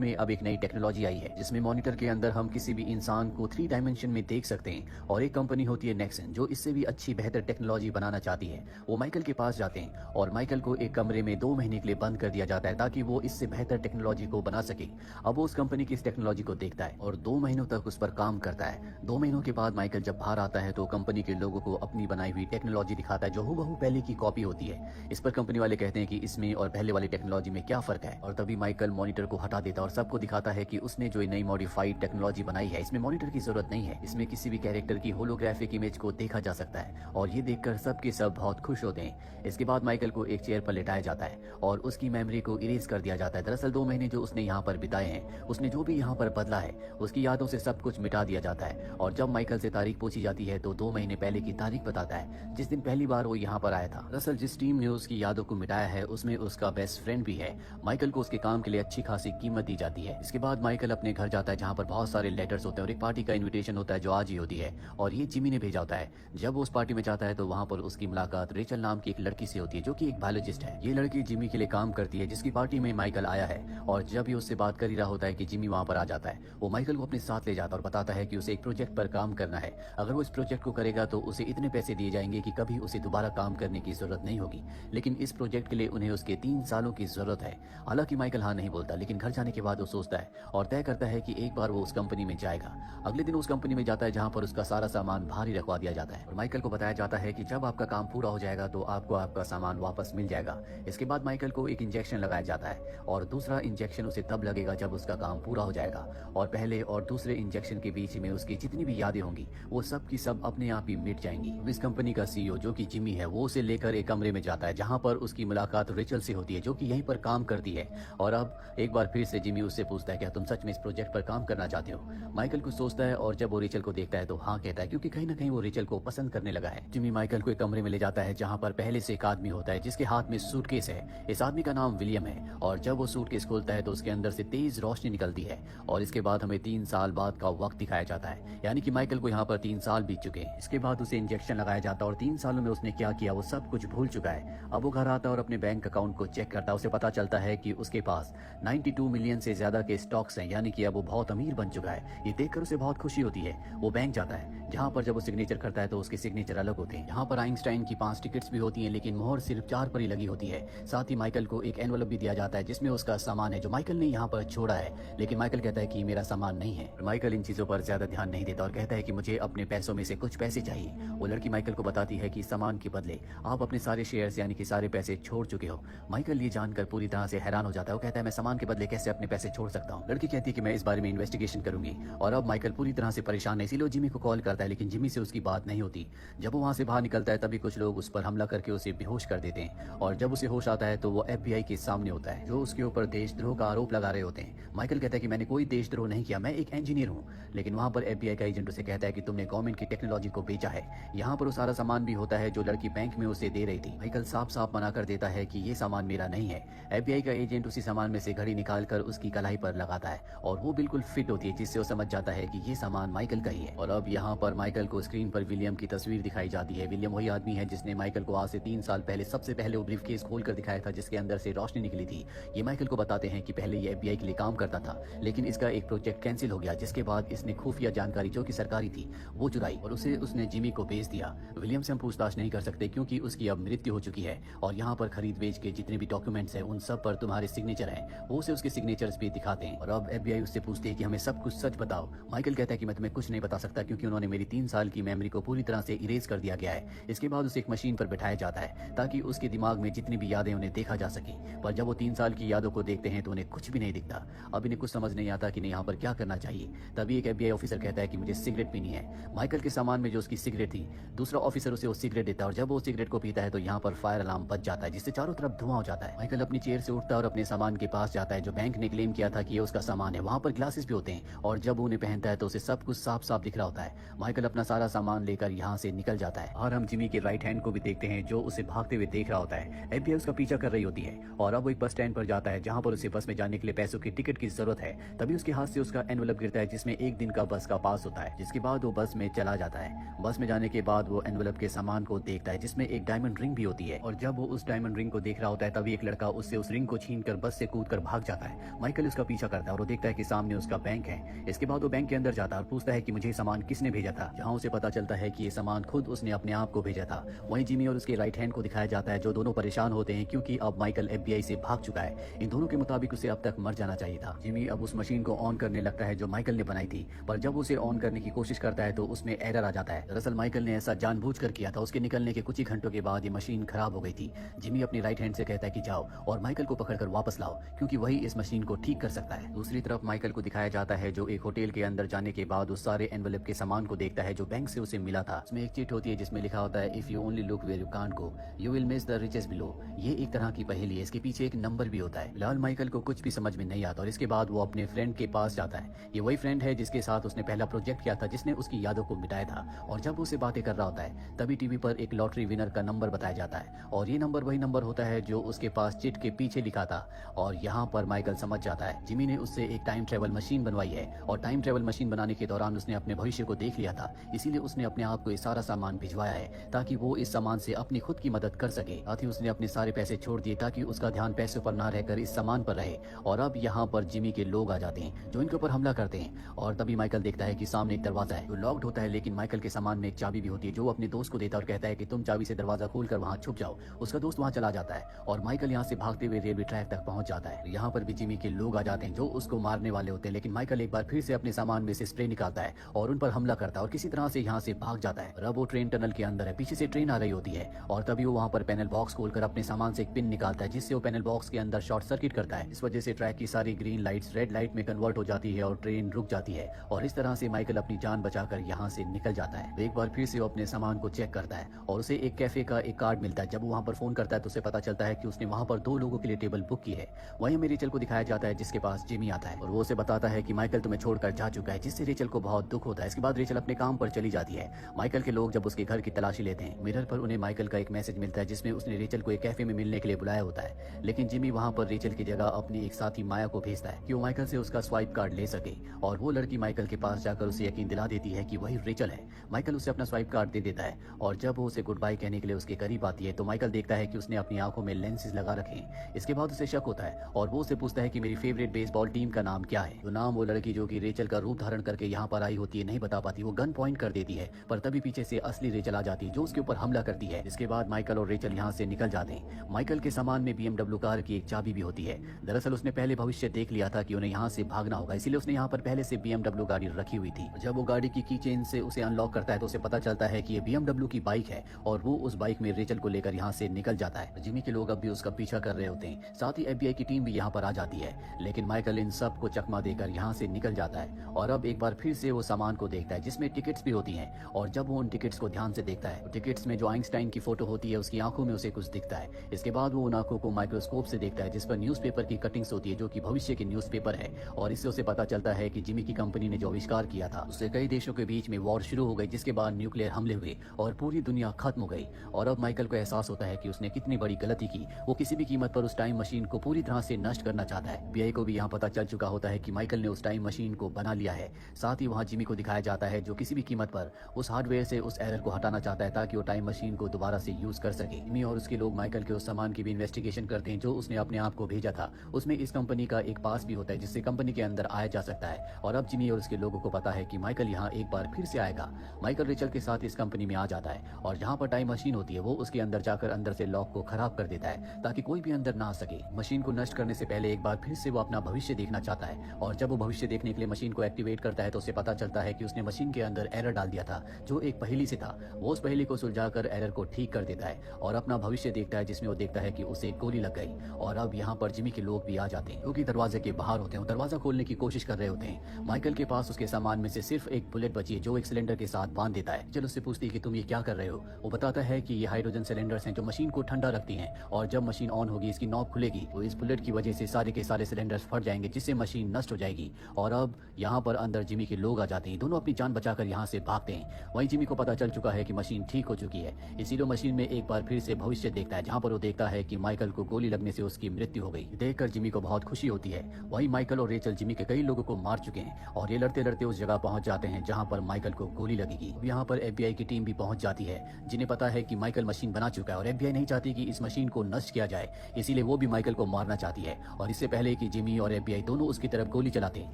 में अब एक नई टेक्नोलॉजी आई है जिसमें मॉनिटर के अंदर हम किसी भी इंसान को 3 डायमेंशन में देख सकते हैं। और एक कंपनी होती है नेक्सन जो इससे भी अच्छी बेहतर टेक्नोलॉजी बनाना चाहती है। वो माइकल के पास जाते हैं और माइकल को एक कमरे में 2 महीने के लिए बंद कर दिया जाता है ताकि वो इससे बेहतर टेक्नोलॉजी को बना सके। अब वो उस कंपनी की इस टेक्नोलॉजी को देखता है और 2 महीनों तक उस पर काम करता है। 2 महीनों के बाद माइकल जब बाहर आता है तो कंपनी के लोगों को अपनी बनाई हुई टेक्नोलॉजी दिखाता है जो हूबहू पहले की कॉपी होती है। इस पर कंपनी वाले कहते हैं कि इसमें और पहले वाली टेक्नोलॉजी में क्या फर्क है। और तभी माइकल मॉनिटर को हटा देता है और सबको दिखाता है कि उसने जो नई मॉडिफाइड टेक्नोलॉजी बनाई है इसमें मॉनिटर की जरूरत नहीं है। इसमें किसी भी कैरेक्टर की होलोग्राफिक इमेज को देखा जा सकता है और ये देखकर सब के सब बहुत खुश होते हैं। इसके बाद माइकल को एक चेयर पर लिटाया जाता है और उसकी मेमोरी को इरेज कर दिया जाता है। दरअसल 2 महीने जो उसने यहाँ पर बिताए हैं, उसने जो भी यहाँ पर बदला है उसकी यादों से सब कुछ मिटा दिया जाता है। और जब माइकल से तारीख पूछी जाती है तो 2 महीने पहले की तारीख बताता है जिस दिन पहली बार वो यहाँ पर आया था। दरअसल जिस टीम ने उसकी यादों को मिटाया है उसमें उसका बेस्ट फ्रेंड भी है। माइकल को उसके काम के लिए अच्छी खासी कीमत दी जाती है। इसके बाद माइकल अपने घर जाता है जहाँ पर बहुत सारे लेटर्स होते हैं और एक पार्टी का इन्विटेशन होता है जो आज ही होती है और ये जिमी ने भेजा होता है। जब वो उस पार्टी में जाता है तो वहाँ पर उसकी मुलाकात रेचल नाम की एक लड़की से होती है जो कि एक बायोलॉजिस्ट है। ये लड़की जिमी के लिए काम करती है जिसकी पार्टी में माइकल आया है और जब ये उससे बात कर ही रहा होता है कि जिमी वहाँ पर आ जाता है। वो माइकल को अपने साथ ले जाता है और बताता है कि उसे एक प्रोजेक्ट पर काम करना है। अगर वो इस प्रोजेक्ट को करेगा तो उसे इतने पैसे दिए जाएंगे कि कभी उसे दोबारा काम करने की जरूरत नहीं होगी। लेकिन इस प्रोजेक्ट के लिए उन्हें उसके 3 सालों की जरूरत है। हालांकि माइकल हाँ नहीं बोलता, लेकिन घर जाने के बाद वो सोचता है और तय करता है कि एक बार वो उस कंपनी में जाएगा। अगले दिन उस कंपनी में जाता है जहाँ पर उसका सारा सामान बाहर ही रखवा दिया जाता है और माइकल को बताया जाता है कि जब आपका काम पूरा हो जाएगा तो आपको आपका सामान वापस मिल जाएगा। इसके बाद माइकल को एक इंजेक्शन लगाया जाता है और दूसरा इंजेक्शन उसे तब लगेगा जब उसका काम पूरा हो जाएगा। और पहले और दूसरे इंजेक्शन के बीच में उसकी जितनी भी यादें होंगी वो सब की सब अपने आप ही मिट जाएंगी। इस कंपनी का सीईओ जो कि जिमी है वो उसे लेकर एक कमरे में जाता है जहाँ पर उसकी मुलाकात रेचल से होती है जो कि यहीं पर काम करती है। और अब एक बार फिर से जिमी उससे पूछता है क्या तुम सच में इस प्रोजेक्ट पर काम करना चाहते हो। माइकल कुछ सोचता है और जब वो रेचल को देखता है तो हाँ कहता है क्योंकि कहीं ना कहीं वो रेचल को पसंद करने लगा है। जिमी माइकल को एक कमरे में ले जाता है जहाँ पर पहले से एक आदमी होता है जिसके हाथ में सूटकेस है। इस आदमी का नाम विलियम है और जब वो सूटकेस खोलता है तो उसके अंदर से तेज रोशनी निकलती है और इसके बाद हमें 3 साल बाद का वक्त दिखाया जाता है, यानी कि माइकल को यहाँ पर 3 साल बीत चुके हैं। इसके बाद उसे इंजेक्शन लगाया जाता है और 3 सालों में उसने क्या किया वो सब कुछ भूल चुका है। अब वो घर आता है और अपने बैंक अकाउंट को चेक करता है। उसे पता चलता है कि उसके पास 92 मिलियन से ज्यादा के स्टॉक्स हैं, यानी कि अब वो बहुत अमीर बन चुका है। ये देखकर उसे बहुत खुशी होती है। वो बैंक जाता है जहाँ पर जब वो सिग्नेचर करता है तो उसके सिग्नेचर अलग होते हैं। यहाँ पर आइंस्टाइन की 5 टिकट्स भी होती हैं लेकिन मोहर सिर्फ 4 पर ही लगी होती है। साथ ही माइकल को एक एनवलप भी दिया जाता है जिसमें उसका सामान है जो माइकल ने यहाँ पर छोड़ा है, लेकिन माइकल कहता है कि मेरा सामान नहीं है। माइकल इन चीजों पर ज्यादा ध्यान नहीं देता और कहता है कि मुझे अपने पैसों में से कुछ पैसे चाहिए। वो लड़की माइकल को बताती है कि सामान के बदले आप अपने सारे शेयर्स यानी कि सारे पैसे छोड़ चुके हो। माइकल ये जानकर पूरी तरह से हैरान हो जाता है। वो कहता है मैं सामान के बदले कैसे अपने पैसे छोड़ सकता हूँ। लड़की कहती है कि मैं इस बारे में इन्वेस्टिगेशन करूंगी। और अब माइकल पूरी तरह से परेशान है, इसीलिए जिमी को कॉल करता है लेकिन जिमी से उसकी बात नहीं होती। जब वो वहाँ से बाहर निकलता है तभी कुछ लोग उस पर हमला करके उसे बेहोश कर देते हैं और जब उसे होश आता है तो वो FBI के सामने होता है जो उसके ऊपर देशद्रोह का आरोप लगा रहे होते हैं। माइकल कहता है कि मैंने कोई देशद्रोह नहीं किया, मैं एक इंजीनियर हूँ। लेकिन वहाँ पर FBI का एजेंट उसे कहता है कि तुमने गवर्नमेंट की टेक्नोलॉजी को बेचा है। यहाँ पर वो सारा सामान भी होता है जो लड़की बैंक में उसे दे रही थी। माइकल साफ साफ मना कर देता है कि ये सामान मेरा नहीं है। FBI का एजेंट उसी सामान में से घड़ी निकाल कर उसकी कलाई पर लगाता है और वो बिल्कुल फिट होती है जिससे वो समझ जाता है कि ये सामान माइकल का ही है। और अब यहाँ पर माइकल को स्क्रीन पर विलियम की तस्वीर दिखाई जाती है। विलियम वही आदमी है जिसने माइकल को आज से 3 साल पहले सबसे पहले वो ब्रीफकेस खोलकर दिखाया था जिसके अंदर से रोशनी निकली थी। ये माइकल को बताते हैं कि पहले ये FBI के लिए काम करता था लेकिन इसका एक प्रोजेक्ट कैंसिल हो गया जिसके बाद इसने खुफिया जानकारी जो कि सरकारी थी वो चुराई और उसने जिमी को भेज दिया। विलियम से हम पूछताछ नहीं कर सकते क्योंकि उसकी अब मृत्यु हो चुकी है और यहाँ पर खरीद बेच के जितने भी डॉक्यूमेंट्स हैं उन सब पर तुम्हारे सिग्नेचर हैं। वो उसे उसके सिग्नेचर्स भी दिखाते हैं और अब FBI उससे पूछती है कि हमें सब कुछ सच बताओ। माइकल कहता है कि मैं तुम्हें कुछ नहीं बता सकता क्योंकि उन्होंने मेरी 3 साल की मेमोरी को पूरी तरह से इरेज कर दिया गया है। इसके बाद उसे एक मशीन पर बैठाया जाता है ताकि उसके दिमाग में जितनी भी यादें उन्हें देखा जा सके। पर जब वो 3 साल की यादों को देखते हैं तो उन्हें कुछ भी नहीं दिखता। अब इन्हें कुछ समझ नहीं आता कि यहाँ पर क्या करना चाहिए। तभी एक FBI ऑफिसर कहता है कि मुझे सिगरेट पीनी है। माइकल के सामान में जो उसकी सिगरेट थी दूसरा ऑफिसर उसे वो सिगरेट देता है और जब वो सिगरेट को पीता है तो यहाँ पर फायर अलार्म बज जाता है जिससे चारों तरफ धुआं हो जाता है। माइकल अपनी चेयर से उठता है और अपने सामान के पास जाता है जो बैंक ने क्लेम किया था कि ये उसका सामान है। वहाँ पर ग्लासेस भी होते हैं और जब उन्हें पहनता है तो उसे सब कुछ साफ साफ दिख रहा होता है। माइकल अपना सारा सामान लेकर यहाँ से निकल जाता है और हम जिमी के राइट हैंड को भी देखते हैं जो उसे भागते हुए देख रहा होता है। FBI उसका पीछा कर रही होती है और अब वो एक बस स्टैंड पर जाता है जहाँ पर उसे बस में जाने के लिए पैसों की टिकट की जरूरत है। तभी उसके हाथ से उसका एनवलप गिरता है जिसमें एक दिन का बस का पास होता है, जिसके बाद वो बस में चला जाता है। बस में जाने के बाद वो एनवलप के सामान को देखता है जिसमें एक डायमंड रिंग भी होती है, और जब वो उस डायमंड रिंग को देख रहा होता है तभी एक लड़का उससे उस रिंग को छीनकर बस से कूदकर भाग जाता है। माइकल उसका पीछा करता है और वो देखता है कि सामने उसका बैंक है। इसके बाद वो बैंक के अंदर जाता है और पूछता है कि मुझे सामान किसने भेजा था, जहाँ उसे पता चलता है कि ये सामान खुद उसने अपने आप को भेजा था। वहीं जिमी और उसके राइट हैंड को दिखाया जाता है, जो दोनों परेशान होते हैं क्योंकि अब माइकल FBI से भाग चुका है। इन दोनों के मुताबिक उसे अब तक मर जाना चाहिए था। जिमी अब उस मशीन को ऑन करने लगता है जो माइकल ने बनाई थी, पर जब उसे ऑन करने की कोशिश करता है तो उसमें एरर आ जाता है। दरअसल माइकल ने ऐसा जानबूझकर किया था। उसके निकलने के कुछ ही घंटों के बाद ये मशीन खराब हो गई थी। जिमी अपनी राइट हैंड से कहता है कि जाओ और माइकल को पकड़कर वापस लाओ, क्योंकि वही इस मशीन को ठीक कर सकता है। दूसरी तरफ माइकल को दिखाया जाता है जो एक होटल के अंदर जाने के बाद उस सारे एनवेलप के सामान को देखता है जो बैंक से उसे मिला था। उसमें एक चिट होती है जिसमें लिखा होता है, if you only look where you can't go you will miss the riches below. ये एक तरह की पहेली है, इसके पीछे एक नंबर भी होता है। फिलहाल माइकल को कुछ भी समझ में नहीं आता और इसके बाद वो अपने फ्रेंड के पास जाता है। ये वही फ्रेंड है जिसके साथ उसने पहला प्रोजेक्ट किया था, जिसने उसकी यादों को मिटाया था। और जब उसे बातें कर रहा होता है तभी टीवी पर एक लॉटरी विनर का नंबर बताया जाता है, और ये नंबर वही नंबर होता है जो उसके पास चिट के पीछे लिखा था। और यहाँ पर माइकल समझ जाता है जिमी ने उससे एक टाइम ट्रेवल मशीन बनवाई है, और टाइम ट्रेवल मशीन बनाने के दौरान उसने अपने भविष्य को देख लिया था, इसीलिए उसने अपने आप को ये सारा सामान भिजवाया है ताकि वो इस सामान से अपनी खुद की मदद कर सके। साथ ही उसने अपने सारे पैसे छोड़ दिए ताकि उसका ध्यान पैसों पर ना रहकर इस सामान पर रहे। और अब यहाँ पर जिमी के लोग आ जाते हैं जो इनके ऊपर हमला करते हैं, और तभी माइकल देखता है कि सामने एक दरवाजा है जो लॉक्ड होता है, लेकिन माइकल के सामान में एक चाबी भी होती है जो अपने दोस्त को देता है और कहता है कि तुम चाबी से दरवाजा खोलकर वहाँ छुप जाओ। उसका दोस्त वहाँ चला जाता है और माइकल यहाँ से भागते हुए रेलवे ट्रैक तक पहुंच जाता है। यहाँ पर भी जिमी के लोग आ जाते हैं जो उसको मारने वाले होते हैं, लेकिन माइकल एक बार फिर से अपने सामान में से स्प्रे निकालता है और उन पर हमला करता है और किसी तरह से यहाँ से भाग जाता है। अब वो ट्रेन टनल के अंदर है, पीछे से ट्रेन आ रही होती है, और तभी वो वहाँ पर पैनल बॉक्स खोलकर अपने सामान से एक पिन निकालता है जिससे वो पैनल बॉक्स के अंदर शॉर्ट सर्किट करता है। इस वजह से ट्रैक की सारी ग्रीन लाइट्स रेड लाइट में कन्वर्ट हो जाती है और ट्रेन रुक जाती है, और इस तरह से माइकल अपनी जान बचाकर यहाँ से निकल जाता है। एक बार फिर से वो अपने सामान को चेक करता है और उसे एक कैफे का एक कार्ड मिलता है। जब वो वहाँ पर फोन करता है तो उसे पता चलता है कि उसने वहाँ पर 2 लोगों के लिए टेबल बुक की है। वहीं हमें रेचल को दिखाया जाता है जिसके पास जिमी आता है और वो उसे बताता है कि माइकल तुम्हें छोड़कर जा चुका है, जिससे रेचल को बहुत दुख होता है। इसके बाद रेचल अपने काम पर चली जाती है। माइकल के लोग जब उसके घर की तलाशी लेते हैं, मिरर पर उन्हें माइकल का एक मैसेज मिलता है जिसमें उसने रेचल को एक कैफे में मिलने के लिए बुलाया होता है, लेकिन जिमी वहाँ पर रेचल की जगह अपनी एक साथी माया को भेजता है कि वो माइकल से उसका स्वाइप कार्ड ले सके, और वो लड़की माइकल के पास जाकर उसे यकीन दिला देती है कि वही रेचल है। माइकल उसे अपना स्वाइप कार्ड दे देता है, और जब वो उसे गुड बाय कहने के लिए उसके करीब आती है तो माइकल देखता है कि उसने अपनी आंखों में लेंसेज लगा रखे हैं। इसके बाद उसे शक होता है और वो उसे पूछता है कि मेरी फेवरेट बेसबॉल टीम का नाम क्या है। तो नाम वो लड़की जो कि रेचल का रूप धारण करके यहाँ पर आई होती है नहीं बता पाती। वो गन पॉइंट कर देती है, पर तभी पीछे से असली रेचल आ जाती है जो उसके ऊपर हमला करती है। इसके बाद माइकल और रेचल यहाँ से निकल जाते हैं। माइकल के सामान में BMW कार की एक चाबी भी होती है। दरअसल उसने पहले भविष्य देख लिया था कि उन्हें यहाँ से भागना होगा, इसीलिए उसने यहाँ पर पहले से BMW गाड़ी रखी हुई थी। जब वो गाड़ी की चेन से उसे अनलॉक करता है तो उसे पता चलता है कि ये BMW की बाइक है, और वो उस बाइक में रेचल को लेकर यहाँ से निकल जाता है। जिमी के लोग अब भी उसका पीछा कर रहे होते हैं, साथ ही FBI की टीम भी यहाँ पर आ जाती है, लेकिन माइकल इन सब को चकमा देकर यहाँ से निकल जाता है। और अब एक बार फिर से वो सामान को देखता है जिसमें टिकट्स भी होती हैं, और जब वो उन टिकट्स को ध्यान से देखता है तो टिकट्स में जो आइंस्टाइन की फोटो होती है उसकी आंखों में उसे कुछ दिखता है। इसके बाद वो उन आंखों को माइक्रोस्कोप से देखता है जिस पर न्यूज़पेपर की कटिंग्स होती है जो कि भविष्य के न्यूज़पेपर है, और इससे उसे पता चलता है कि जिमी की कंपनी ने जो आविष्कार किया था उससे कई देशों के बीच में वॉर शुरू हो गई, जिसके बाद न्यूक्लियर हमले हुए और पूरी दुनिया खत्म हो गई। और अब माइकल को एहसास होता है कि उसने कितनी बड़ी गलती की। वो किसी भी कीमत पर उस टाइम मशीन को पूरी तरह से नष्ट करना चाहता है। FBI को भी यहाँ पता चल चुका होता है कि माइकल ने उस टाइम मशीन को बना लिया है। साथ ही वहाँ जिमी को दिखाया जाता है जो किसी भी कीमत पर उस हार्डवेयर से उस एरर को हटाना चाहता है ताकि वो टाइम मशीन को दोबारा से यूज कर सके। जिमी और उसके लोग माइकल के उस सामान की भी इन्वेस्टिगेशन करते हैं जो उसने अपने आप को भेजा था। उसमें इस कंपनी का एक पास भी होता है जिससे कंपनी के अंदर आया जा सकता है। और अब जिमी और उसके लोगों को पता है कि माइकल यहाँ एक बार फिर से आएगा। माइकल रेचल के साथ इस कंपनी में आ जाता है, और जहाँ पर टाइम मशीन होती है वो उसके अंदर जाकर अंदर से लॉक को खराब कर देता है ताकि कोई भी अंदर ना आ सके। मशीन को नष्ट करने से पहले एक बार फिर से वो अपना भविष्य देखना चाहता है, और जब वो भविष्य देखने के लिए मशीन को एक्टिवेट करता है तो उसे पता चलता है कि उसने मशीन के अंदर एरर डाल दिया था जो एक पहेली से था। वो उस पहेली को सुलझाकर एरर को ठीक कर देता है और अपना भविष्य देखता है जिसमें वो देखता है कि उसे गोली लग गई। और अब यहाँ पर जिमी के लोग भी आ जाते हैं क्योंकि दरवाजे के बाहर होते हैं, दरवाजा खोलने की कोशिश कर रहे होते हैं। माइकल के पास उसके सामान में से सिर्फ एक बुलेट बची है जो एक सिलेंडर के साथ बांध देता है। चलो उससे पूछती है कि तुम ये क्या कर रहे हो। वो बताता है कि ये हाइड्रोजन सिलेंडर्स हैं जो मशीन को ठंडा रखती हैं, और जब मशीन ऑन होगी इसकी नॉब खुलेगी तो इस बुलेट की वजह से सारे के सारे सिलेंडर्स फट जाएंगे जिससे मशीन नष्ट हो जाएगी। और अब यहाँ पर अंदर जिमी के लोग आ जाते हैं। दोनों अपनी जान बचाकर यहाँ से भागते हैं। वहीं जिमी को पता चल चुका है कि मशीन ठीक हो चुकी है, इसीलिए मशीन में एक बार फिर से भविष्य देखता है जहाँ पर वो देखता है कि माइकल को गोली लगने से उसकी मृत्यु हो गई। देखकर जिमी को बहुत खुशी होती है वही माइकल और रेचल जिमी के कई लोगों को मार चुके हैं और ये लड़ते लड़ते उस जगह पहुंच जाते हैं जहां पर माइकल को गोली लगेगी। अब यहाँ पर FBI की टीम भी पहुंच जाती है, जिन्हें पता है कि माइकल मशीन बना चुका है और FBI नहीं चाहती कि इस मशीन को नष्ट किया जाए, इसीलिए वो भी माइकल को मारना चाहती है। और इससे पहले कि जिमी और FBI दोनों उसकी तरफ गोली चलाते,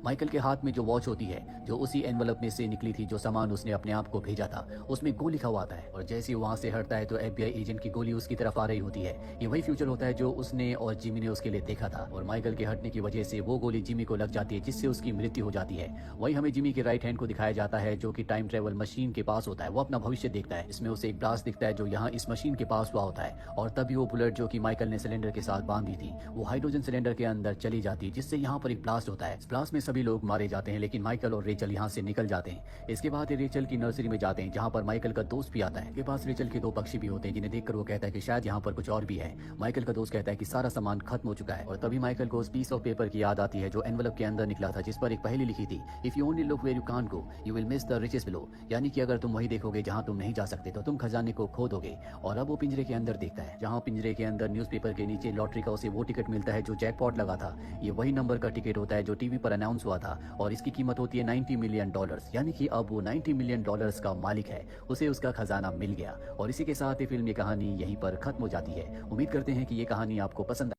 माइकल के हाथ में जो वॉच होती है, जो उसी एनवलप में से निकली थी, जो सामान उसने अपने आप को भेजा था, उसमें गो लिखा हुआ आता है। और जैसे ही वहां से हटता है तो FBI एजेंट की गोली उसकी तरफ आ रही होती है। ये वही फ्यूचर होता है जो उसने और जिमी ने उसके लिए देखा था और माइकल के हटने की वजह से वो गोली जिमी को लग जाती है, जिससे उसकी मृत्यु हो जाती है। वही हमें जिमी के राइट हैंड को दिखाया जाता है जो कि टाइम ट्रेवल मशीन के पास होता है। वो अपना भविष्य देखता है। इसमें उसे एक ब्लास्ट दिखता है जो यहाँ इस मशीन के पास हुआ होता है और तभी वो बुलेट जो कि माइकल ने सिलेंडर के साथ बांधी थी, वो हाइड्रोजन सिलेंडर के अंदर चली जाती है, जिससे यहाँ पर एक ब्लास्ट होता है। इस ब्लास्ट में सभी लोग मारे जाते हैं, लेकिन माइकल और रेचल यहाँ से निकल जाते हैं। इसके बाद ये रेचल की नर्सरी में जाते हैं जहाँ पर माइकल का दोस्त भी आता है। के पास रेचल के दो पक्षी भी होते हैं, जिन्हें देखकर वो कहता है कि शायद यहाँ पर कुछ और भी है। माइकल का दोस्त कहता है कि सारा सामान खत्म हो चुका है और तभी माइकल को उस पीस ऑफ पेपर की याद आती है जो एनवलप के अंदर निकला था, जिस पर एक पहेली लिखी थी, if you only look where you can't go you will miss the riches below, यानी कि अगर तुम वही देखोगे जहां तुम नहीं जा सकते तो तुम खजाने को खो दोगे। और अब वो पिंजरे के अंदर देखता है, जहां पिंजरे के अंदर न्यूज़पेपर के नीचे लॉटरी का उसे वो टिकट मिलता है जो जैकपॉट लगा था। ये वही नंबर का टिकट होता है जो टीवी पर अनाउंस हुआ था और इसकी कीमत होती है $90 मिलियन, यानी कि अब वो $90 मिलियन का मालिक है। उसे उसका खजाना मिल गया और इसी के साथ ये फिल्म, ये कहानी यहीं पर खत्म हो जाती है। उम्मीद करते हैं कि ये कहानी आपको पसंद